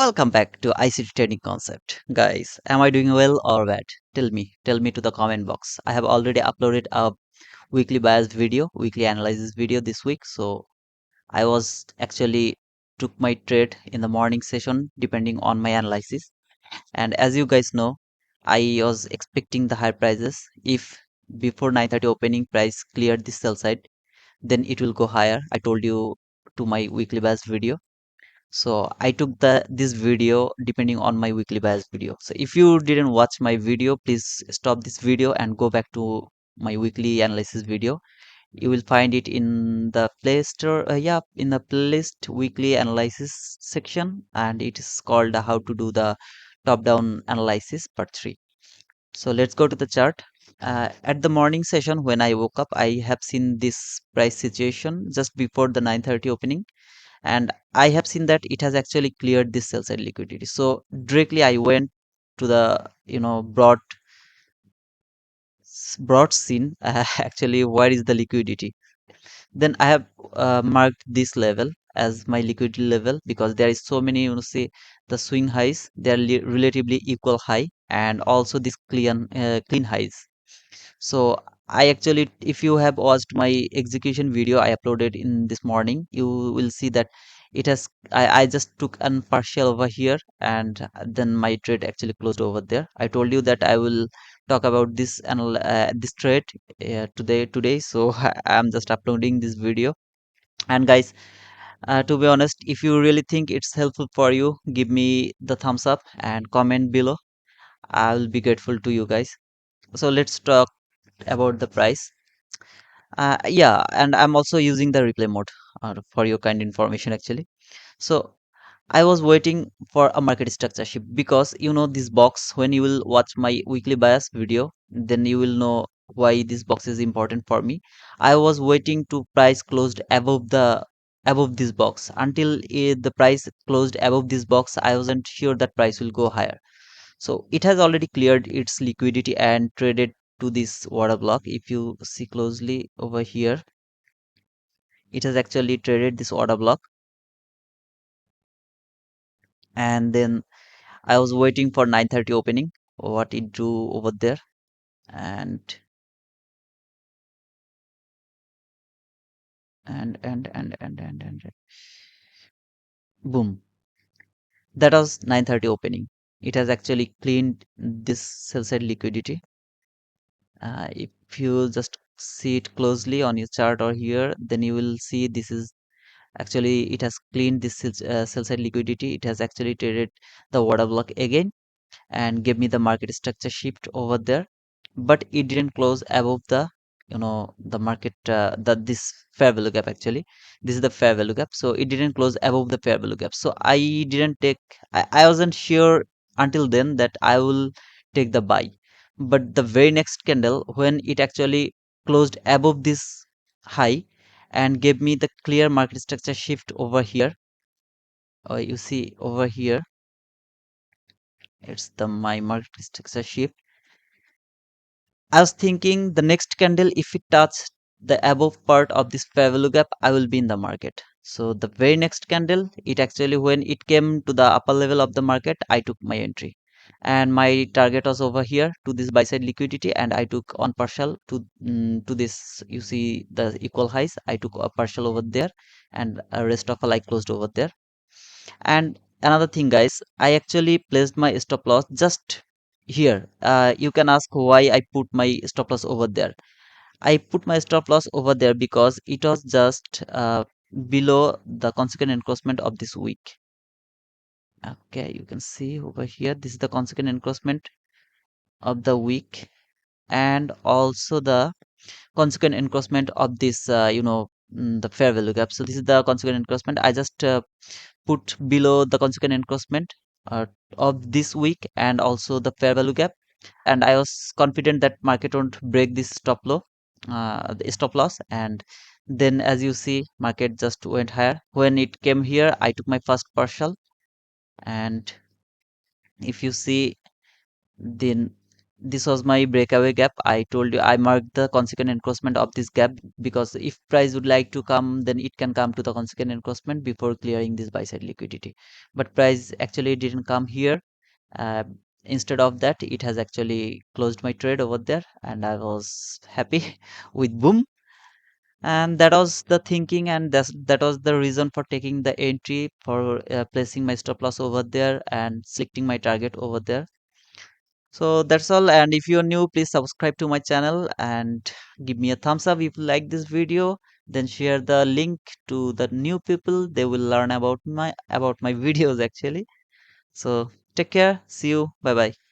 Welcome back to ICT Trading Concept. Guys, am I doing well or bad? Tell me to the comment box. I have already uploaded a weekly bias video, weekly analysis video this week. So I was actually took my trade in the morning session depending on my analysis. And as you guys know, I was expecting the higher prices. If before 9:30 opening price cleared the sell side, then it will go higher. I told you to my weekly bias video. So I took this video depending on my weekly bias video. So if you didn't watch my video, please stop this video and go back to my weekly analysis video. You will find it in the play store, yeah, in the playlist weekly analysis section, and it is called how to do the top down analysis part 3. So let's go to the chart. At the morning session when I woke up, I have seen this price situation just before the 9:30 opening, and I have seen that it has actually cleared this sell side liquidity. So directly I went to the broad scene. Actually, where is the liquidity? Then I have marked this level as my liquidity level because there is so many, say the swing highs, they are relatively equal high, and also this clean highs. So I actually, if you have watched my execution video I uploaded in this morning, you will see that I just took an partial over here, and then my trade actually closed over there. I told you that I will talk about this trade today. So I'm just uploading this video. And guys, to be honest, if you really think it's helpful for you, give me the thumbs up and comment below. I'll be grateful to you guys. So let's talk about the price. Yeah, and I'm also using the replay mode for your kind information actually. So I was waiting for a market structure shift because this box, when you will watch my weekly bias video, then you will know why this box is important for me. I was waiting to price closed above this box. Until the price closed above this box, I wasn't sure that price will go higher. So it has already cleared its liquidity and traded to this order block. If you see closely over here, it has actually traded this order block, and then I was waiting for 9:30 opening, what it do over there, and boom, that was 9:30 opening. It has actually cleaned this sell side liquidity. If you just see it closely on your chart or here, then you will see this is actually, it has cleaned this sell side liquidity. It has actually traded the order block again and gave me the market structure shift over there, but it didn't close above the market, this fair value gap. Actually, this is the fair value gap, so it didn't close above the fair value gap. So I didn't take, I wasn't sure until then that I will take the buy. But the very next candle, when it actually closed above this high and gave me the clear market structure shift over here, you see over here, it's the my market structure shift. I was thinking the next candle, if it touched the above part of this fair value gap, I will be in the market. So the very next candle, it actually, when it came to the upper level of the market, I took my entry. And my target was over here to this buy side liquidity, and I took on partial to this. You see the equal highs. I took a partial over there, and a rest of all I closed over there. And another thing, guys, I actually placed my stop loss just here. You can ask why I put my stop loss over there. I put my stop loss over there because it was just below the consequent encroachment of this week. Okay, you can see over here, this is the consequent encroachment of the week, and also the consequent encroachment of this, the fair value gap. So this is the consequent encroachment. I just put below the consequent encroachment uh, of this week, and also the fair value gap, and I was confident that market won't break this the stop loss. And then, as you see, market just went higher. When it came here, I took my first partial, and if you see, then this was my breakaway gap. I told you I marked the consequent encroachment of this gap, because if price would like to come, then it can come to the consequent encroachment before clearing this buy side liquidity. But price actually didn't come here. uh, Instead of that, it has actually closed my trade over there, and I was happy with boom. And that was the thinking, and that was the reason for taking the entry, for placing my stop loss over there and selecting my target over there. So that's all, and if you're new, please subscribe to my channel and give me a thumbs up if you like this video. Then share the link to the new people, they will learn about my videos actually. So take care, see you, bye bye.